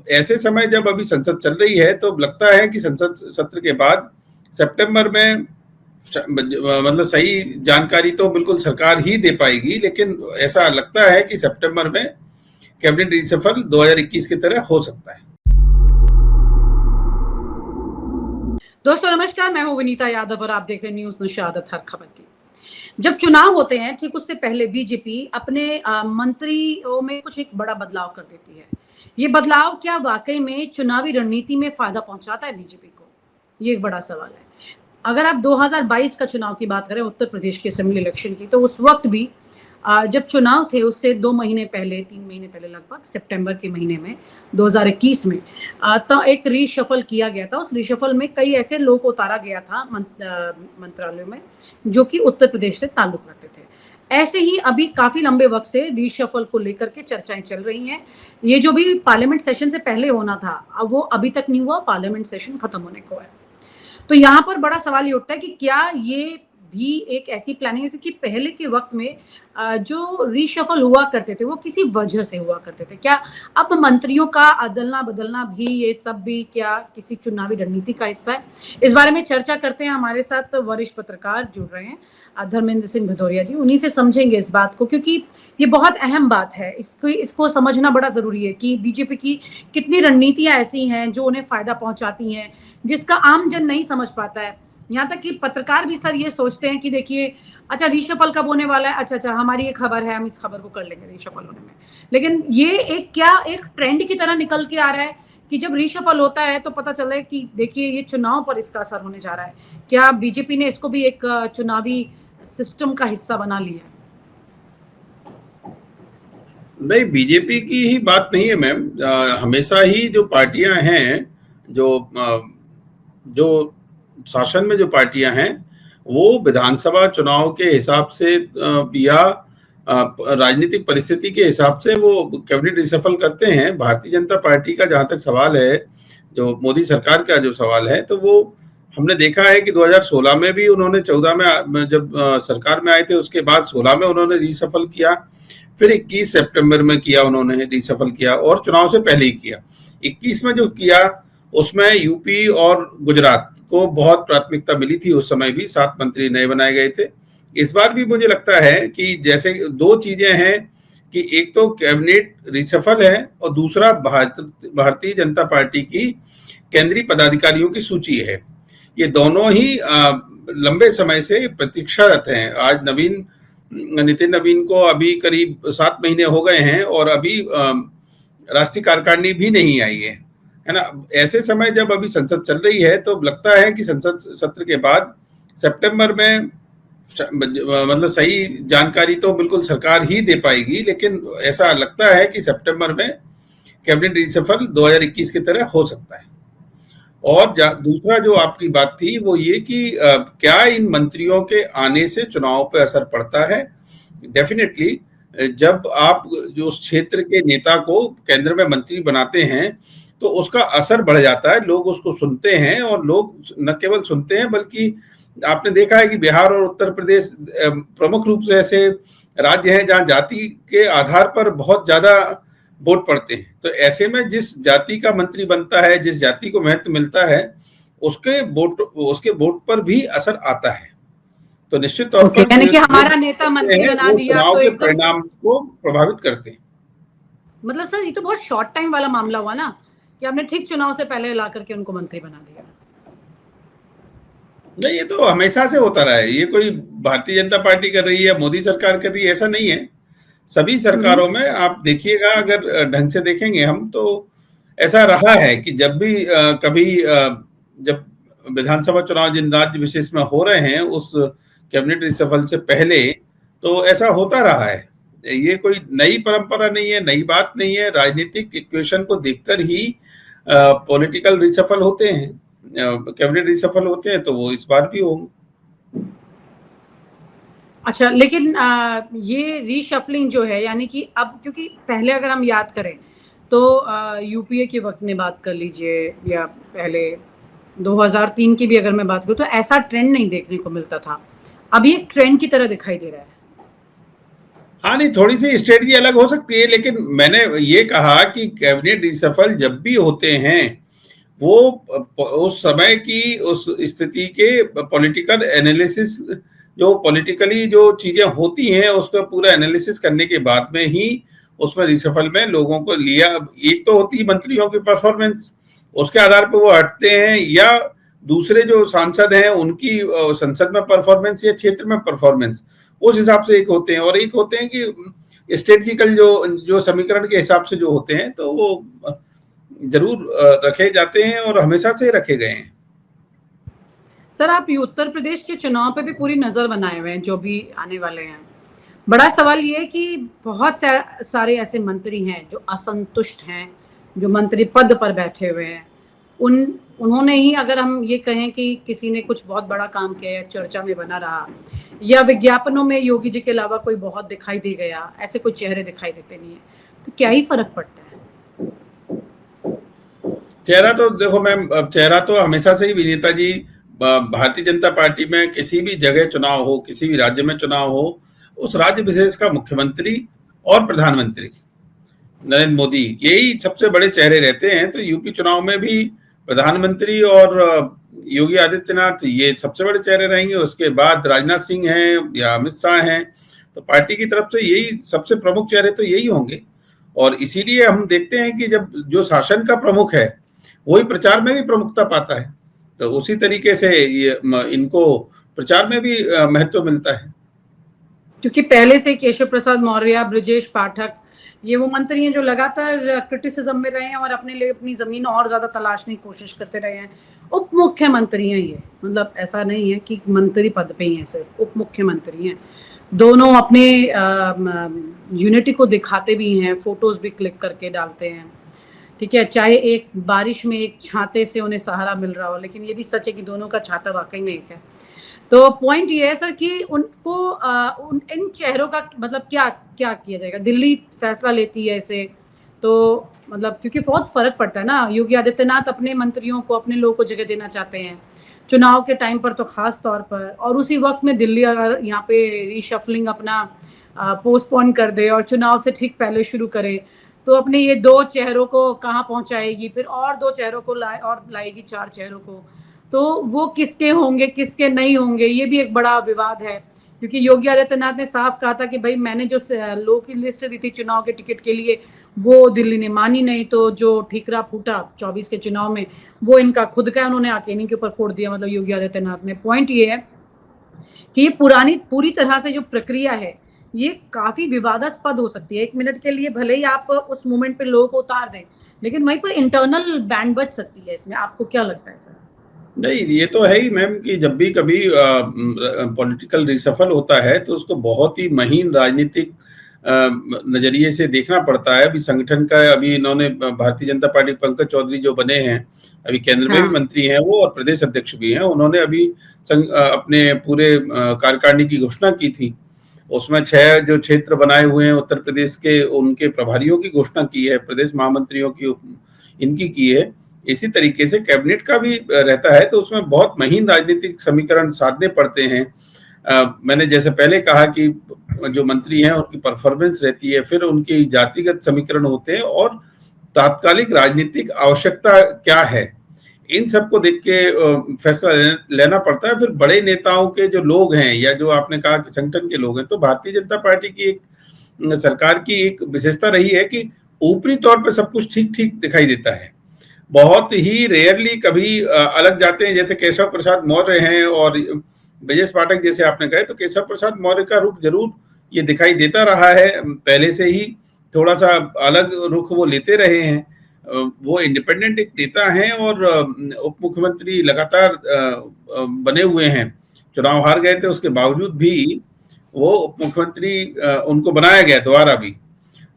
ऐसे समय जब अभी संसद चल रही है तो लगता है कि संसद सत्र के बाद सितंबर में मतलब सही जानकारी तो बिल्कुल सरकार ही दे पाएगी, लेकिन ऐसा लगता है कि सितंबर में कैबिनेट रिशफल 2021 की तरह हो सकता है। दोस्तों नमस्कार, मैं हूं विनीता यादव और आप देख रहे हैं न्यूज निशादत हर खबर की। जब चुनाव होते हैं ठीक उससे पहले बीजेपी अपने मंत्रियों में कुछ एक बड़ा बदलाव कर देती है। ये बदलाव क्या वाकई में चुनावी रणनीति में फायदा पहुंचाता है बीजेपी को? ये एक बड़ा सवाल है। अगर आप 2022 का चुनाव की बात करें, उत्तर प्रदेश के असेंबली इलेक्शन की, तो उस वक्त भी जब चुनाव थे उससे 2 महीने पहले, 3 महीने पहले लगभग सितंबर के महीने में 2021 में तो एक रीशफल किया गया था। उस रीशफल में कई ऐसे लोग को उतारा गया था मंत्रालयों में जो कि उत्तर प्रदेश से ताल्लुक रखते थे। ऐसे ही अभी काफी लंबे वक्त से रीशफल को लेकर के चर्चाएं चल रही हैं। ये जो भी पार्लियामेंट सेशन से पहले होना था अब वो अभी तक नहीं हुआ, पार्लियामेंट सेशन खत्म होने को है। तो यहाँ पर बड़ा सवाल ये उठता है कि क्या ये भी एक ऐसी प्लानिंग है, क्योंकि पहले के वक्त में जो रीशफल हुआ करते थे वो किसी वजह से हुआ करते थे। क्या अब मंत्रियों का अदलना बदलना भी, ये सब भी क्या किसी चुनावी रणनीति का हिस्सा है? इस बारे में चर्चा करते हैं। हमारे साथ वरिष्ठ पत्रकार जुड़ रहे हैं, धर्मेंद्र सिंह भदौरिया जी। उन्हीं से समझेंगे इस बात को, क्योंकि ये बहुत अहम बात है। इसको समझना बड़ा जरूरी है कि बीजेपी की कितनी रणनीतियां ऐसी हैं जो उन्हें फायदा पहुंचाती हैं, जिसका आम जन नहीं समझ पाता है। यहाँ तक कि पत्रकार भी सर ये सोचते हैं कि देखिए अच्छा रीशफल कब होने वाला है, अच्छा हमारी ये खबर है, हम इस खबर को कर लेंगे रीशफल होने में। लेकिन ये एक ट्रेंड की तरह निकल के आ रहा है कि जब रीशफल होता है तो पता चला है कि देखिए ये चुनाव पर इसका असर होने जा रहा है। क्या बीजेपी ने इसको भी एक चुनावी सिस्टम का हिस्सा बना लिया? नहीं, बीजेपी की ही बात नहीं है मैम। हमेशा ही जो पार्टियां हैं, जो शासन में जो पार्टियां हैं, वो विधानसभा चुनाव के हिसाब से या राजनीतिक परिस्थिति के हिसाब से वो कैबिनेट रिशफल करते हैं। भारतीय जनता पार्टी का जहां तक सवाल है, जो मोदी सरकार का जो सवाल है, तो वो हमने देखा है कि 2016 में भी उन्होंने 14 में जब सरकार में आए थे, उसके बाद 16 में उन्होंने रिशफल किया, फिर 21 सितंबर में किया उन्होंने रिशफल किया, और चुनाव से पहले ही किया। 21 में जो किया उसमें यूपी और गुजरात को बहुत प्राथमिकता मिली थी। उस समय भी 7 मंत्री नए बनाए गए थे। इस बार भी मुझे लगता है कि जैसे 2 चीजें हैं कि एक तो कैबिनेट रिशफल है और दूसरा भारतीय जनता पार्टी की केंद्रीय पदाधिकारियों की सूची है। ये दोनों ही लंबे समय से प्रतीक्षारत हैं। आज नितिन नवीन को अभी करीब 7 महीने हो गए हैं और अभी राष्ट्रीय कार्यकारिणी भी नहीं आई है ना। ऐसे समय जब अभी संसद चल रही है तो लगता है कि संसद सत्र के बाद सितंबर में मतलब सही जानकारी तो बिल्कुल सरकार ही दे पाएगी, लेकिन ऐसा लगता है कि सितंबर में कैबिनेट रिशफल 2021 की तरह हो सकता है। और दूसरा जो आपकी बात थी वो ये कि क्या इन मंत्रियों के आने से चुनाव पर असर पड़ता है? डेफिनेटली, जब आप जो क्षेत्र के नेता को केंद्र में मंत्री बनाते हैं तो उसका असर बढ़ जाता है, लोग उसको सुनते हैं, और लोग न केवल सुनते हैं बल्कि आपने देखा है कि बिहार और उत्तर प्रदेश प्रमुख रूप से ऐसे राज्य हैं जहां जाति के आधार पर बहुत ज्यादा वोट पड़ते हैं। तो ऐसे में जिस जाति का मंत्री बनता है, जिस जाति को महत्व मिलता है, उसके वोट पर भी असर आता है। तो निश्चित तौर पर यानी कि हमारा नेता मंत्री बना दिया तो एकदम परिणाम को प्रभावित करते हैं। मतलब सर ये तो बहुत शॉर्ट टाइम वाला मामला हुआ ना, कि आपने ठीक चुनाव से पहले ला करके उनको मंत्री बना दिया। नहीं, ये तो हमेशा से होता रहा है। ये कोई भारतीय जनता पार्टी कर रही है, मोदी सरकार कर रही है, ऐसा नहीं है। सभी सरकारों में आप देखिएगा, अगर ढंग से देखेंगे हम तो ऐसा रहा है कि जब भी कभी जब विधानसभा चुनाव जिन राज्य विशेष में हो रहे हैं उस कैबिनेट रिशफल से पहले, तो ऐसा होता रहा है। ये कोई नई परंपरा नहीं है, नई बात नहीं है। राजनीतिक इक्वेशन को देखकर ही पॉलिटिकल रिशफल होते हैं, कैबिनेट रिशफल होते हैं, तो वो इस बार भी होंगे। अच्छा, लेकिन ये रीशफलिंग जो है, यानी कि अब क्योंकि पहले अगर हम याद करें तो यूपीए के वक्त में बात कर लीजिए या पहले 2003 की भी अगर मैं बात करूं, तो ऐसा ट्रेंड नहीं देखने को मिलता था। अभी एक ट्रेंड की तरह दिखाई दे रहा है। हाँ, नहीं, थोड़ी सी स्ट्रेटजी अलग हो सकती है, लेकिन मैंने ये कहा कि कैबिनेट रिसफल जब भी होते हैं वो उस समय की उस स्थिति के पॉलिटिकल एनालिसिस, जो पॉलिटिकली जो चीजें होती हैं उसका पूरा एनालिसिस करने के बाद में ही उसमें रिसफल में लोगों को लिया। एक तो होती है मंत्रियों की परफॉर्मेंस, उसके आधार पर वो हटते हैं, या दूसरे जो सांसद हैं उनकी संसद में परफॉर्मेंस या क्षेत्र में परफॉर्मेंस, उस हिसाब से एक होते हैं। और एक होते हैं कि स्ट्रेटजिकल जो जो समीकरण के हिसाब से जो होते हैं, तो वो जरूर रखे जाते हैं और हमेशा से रखे गए हैं। सर, आप उत्तर प्रदेश के चुनाव पे भी पूरी नजर बनाए हुए हैं जो भी आने वाले हैं। बड़ा सवाल ये है कि बहुत सारे ऐसे मंत्री हैं जो असंतुष्ट हैं, जो मंत्री पद पर बैठे हुए हैं। उन्होंने ही, अगर हम ये कहें कि किसी ने कुछ बहुत बड़ा काम किया या चर्चा में बना रहा, या विज्ञापनों में योगी जी के अलावा कोई बहुत दिखाई दे गया, ऐसे कोई चेहरे दिखाई देते नहीं है, तो क्या ही फर्क पड़ता है? चेहरा तो देखो मैम, चेहरा तो हमेशा से ही विनीता जी, भारतीय जनता पार्टी में किसी भी जगह चुनाव हो, किसी भी राज्य में चुनाव हो, उस राज्य विशेष का मुख्यमंत्री और प्रधानमंत्री नरेंद्र मोदी यही सबसे बड़े चेहरे रहते हैं। तो यूपी चुनाव में भी प्रधानमंत्री और योगी आदित्यनाथ ये सबसे बड़े चेहरे रहेंगे। उसके बाद राजनाथ सिंह हैं या अमित शाह हैं, तो पार्टी की तरफ से यही सबसे प्रमुख चेहरे तो यही होंगे। और इसीलिए हम देखते हैं कि जब जो शासन का प्रमुख है वही प्रचार में भी प्रमुखता पाता है, तो उसी तरीके से ये इनको प्रचार में भी महत्व मिलता है। क्योंकि पहले से केशव प्रसाद मौर्य, ब्रजेश पाठक, ये वो मंत्री हैं जो लगातार क्रिटिसिज्म में रहे हैं और अपने लिए अपनी जमीन और ज्यादा तलाशने की कोशिश करते रहे हैं। उप मुख्यमंत्री हैं ये, मतलब ऐसा नहीं है कि मंत्री पद पे ही हैं, सिर्फ उप मुख्यमंत्री हैं। दोनों अपने यूनिटी को दिखाते भी हैं, फोटोज भी क्लिक करके डालते हैं, ठीक है। चाहे एक बारिश में एक छाते से उन्हें सहारा मिल रहा हो, लेकिन ये भी सच है कि दोनों का छाता वाकई में एक है। तो पॉइंट ये है सर कि उनको इन चेहरों का मतलब क्या क्या किया जाएगा? दिल्ली फैसला लेती है इसे, तो मतलब क्योंकि बहुत फर्क पड़ता है ना। योगी आदित्यनाथ अपने मंत्रियों को, अपने लोगों को जगह देना चाहते हैं चुनाव के टाइम पर, तो खास तौर पर। और उसी वक्त में दिल्ली अगर यहाँ पे रीशफलिंग अपना पोस्टपोन कर दे और चुनाव से ठीक पहले शुरू करे, तो अपने ये दो चेहरों को कहाँ पहुंचाएगी, फिर और दो चेहरों को लाएगी 4 चेहरों को, तो वो किसके होंगे किसके नहीं होंगे, ये भी एक बड़ा विवाद है। क्योंकि योगी आदित्यनाथ ने साफ कहा था कि भाई मैंने जो लोगों की लिस्ट दी थी चुनाव के टिकट के लिए, वो दिल्ली ने मानी नहीं, तो जो ठीकरा फूटा 24 के चुनाव में वो इनका खुद का, उन्होंने आके इन्हीं के ऊपर फोड़ दिया, मतलब योगी आदित्यनाथ ने। पॉइंट ये है कि ये पूरी तरह से जो प्रक्रिया है ये काफी विवादास्पद हो सकती है। 1 मिनट के लिए भले ही आप उस मोमेंट पे लोगों को उतार दें, लेकिन वहीं पर इंटरनल बैंड बच सकती है इसमें। आपको क्या लगता है सर? नहीं, ये तो है ही मैम कि जब भी कभी पॉलिटिकल रिसफल होता है तो उसको बहुत ही महीन राजनीतिक नजरिए से देखना पड़ता है। अभी संगठन का, अभी इन्होंने भारतीय जनता पार्टी, पंकज चौधरी जो बने हैं अभी केंद्र में भी मंत्री हैं वो, और प्रदेश अध्यक्ष भी हैं, उन्होंने अभी अपने पूरे कार्यकारिणी की घोषणा की थी। उसमें 6 जो क्षेत्र बनाए हुए हैं उत्तर प्रदेश के, उनके प्रभारियों की घोषणा की है, प्रदेश महामंत्रियों की इनकी की है। इसी तरीके से कैबिनेट का भी रहता है, तो उसमें बहुत महीन राजनीतिक समीकरण साधने पड़ते हैं। मैंने जैसे पहले कहा कि जो मंत्री हैं उनकी परफॉर्मेंस रहती है, फिर उनकी जातिगत समीकरण होते हैं, और तात्कालिक राजनीतिक आवश्यकता क्या है, इन सबको देख के फैसला लेना पड़ता है। फिर बड़े नेताओं के जो लोग हैं, या जो आपने कहा कि संगठन के लोग हैं, तो भारतीय जनता पार्टी की एक सरकार की एक विशेषता रही है कि ऊपरी तौर पर सब कुछ ठीक ठीक दिखाई देता है। बहुत ही रेयरली कभी अलग जाते हैं, जैसे केशव प्रसाद मौर्य हैं और ब्रजेश पाठक जैसे आपने कहे, तो केशव प्रसाद मौर्य का रुख जरूर ये दिखाई देता रहा है, पहले से ही थोड़ा सा अलग रुख वो लेते रहे हैं। वो इंडिपेंडेंट एक नेता हैं और उप मुख्यमंत्री लगातार बने हुए हैं। चुनाव हार गए थे, उसके बावजूद भी वो उप मुख्यमंत्री उनको बनाया गया दोबारा भी।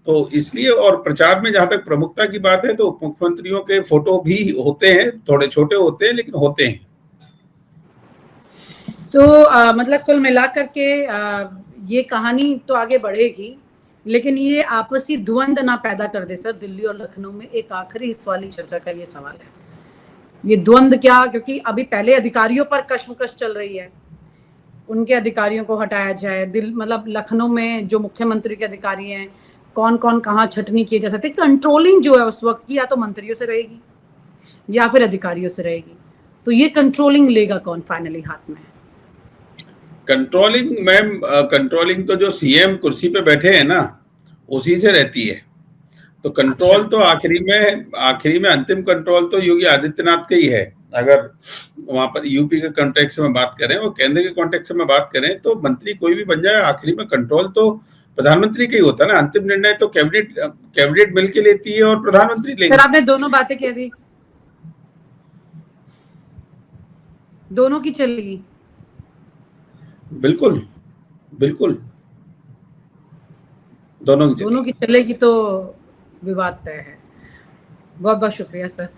तो इसलिए, और प्रचार में जहां तक प्रमुखता की बात है, तो उप मुख्यमंत्रियों के फोटो भी होते हैं, थोड़े छोटे होते हैं लेकिन होते हैं। तो मतलब कुल मिलाकर के ये कहानी तो आगे बढ़ेगी, लेकिन ये आपसी द्वंद ना पैदा कर दे सर दिल्ली और लखनऊ में। एक आखिरी इस वाली चर्चा का ये सवाल है, ये द्वंद क्या, क्योंकि अभी पहले अधिकारियों पर कश्मकश चल रही है, उनके अधिकारियों को हटाया जाए, मतलब लखनऊ में जो मुख्यमंत्री के अधिकारी हैं, कौन कौन कहाँ छटनी किए जा सकते, कंट्रोलिंग जो है उस वक्त की या तो मंत्रियों से रहेगी या फिर अधिकारियों से रहेगी। तो ये कंट्रोलिंग लेगा कौन फाइनली हाथ में? कंट्रोलिंग मैम, कंट्रोलिंग तो जो सीएम कुर्सी पे बैठे हैं ना, उसी से रहती है। तो कंट्रोल तो आखिरी में अंतिम कंट्रोल तो योगी आदित्यनाथ का ही है। अगर वहां पर यूपी के कॉन्टेक्स्ट में बात करें और केंद्र के कॉन्टेक्स्ट में बात करें, तो मंत्री कोई भी बन जाए, आखिरी में कंट्रोल तो प्रधानमंत्री का ही होता है ना। अंतिम निर्णय तो कैबिनेट मिलकर लेती है और प्रधानमंत्री लेंगे। सर, आपने दोनों बातें कह दी, दोनों की चलेगी? बिल्कुल बिल्कुल, दोनों की चलेगी तो विवाद तय है। बहुत बहुत शुक्रिया सर।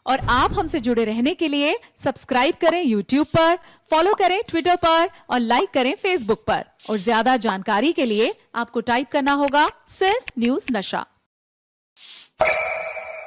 और आप हमसे जुड़े रहने के लिए सब्सक्राइब करें YouTube पर, फॉलो करें Twitter पर और लाइक करें Facebook पर। और ज्यादा जानकारी के लिए आपको टाइप करना होगा सिर्फ न्यूज़ नशा।